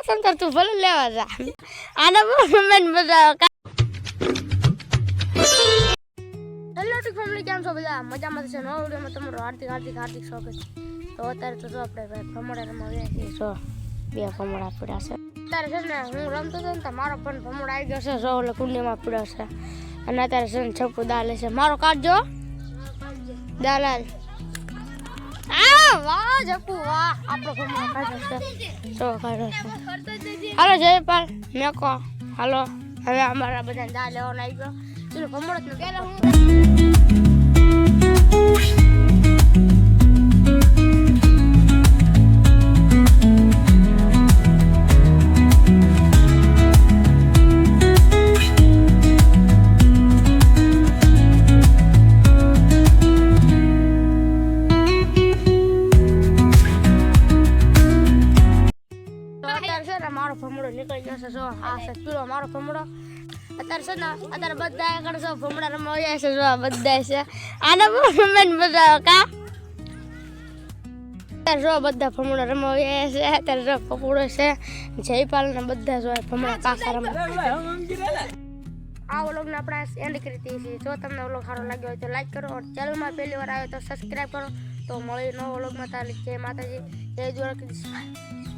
પસંદ કર તું ભલે લેવા જા આને બહુ મને મજા આવે હેલો ટીક ફેમિલી કેમ છો બધા મજામાં છે નવો વિડીયોમાં તમારું હાર્દિક હાર્દિક હાર્દિક સ્વાગત તો અત્યારે તો જો આપણે ભાઈ ભમોડા રમવા ગયા છીએ જો બે ભમોડા પડ્યા છે અત્યારે છે ને હું રમતો હતો ને તો મારો પણ ભમોડા આવી ગયો છે જો એટલે કુંડીમાં પડ્યો છે અને અત્યારે છે ને છપ્પુ દાલે છે મારો કાઢજો દાલાલ આ વાહ જપુ વાહ આપણો ભમોડો કાઢ્યો છે જો કાઢ્યો છે હાલો જયપાલ મેકો હાલો હવે અમારા બધા દા લેવાનો આવી ગયો ચલો ભમોડો જ પેલા હું મારો ભમડો નીકળી જશે જો આ છે પીળો મારો ભમડો અત્યારે છે ને અત્યારે બધા કરશો ભમડા રમવા જાય છે જો બધા છે આને બહુ મને મજા આવે કા અત્યારે જો બધા ભમડા રમવા જાય છે અત્યારે જો પપુડો છે જયપાલ ને બધા જો ભમડા કાકા રમવા આ વ્લોગ ને આપણે એન્ડ કરી દઈએ છીએ જો તમને વ્લોગ સારો લાગ્યો હોય તો લાઈક કરો और चैनल में पहली बार आए तो सब्सक्राइब करो तो मળી નવો વ્લોગ માં તાલી જય માતાજી જય દ્વારકાધીશ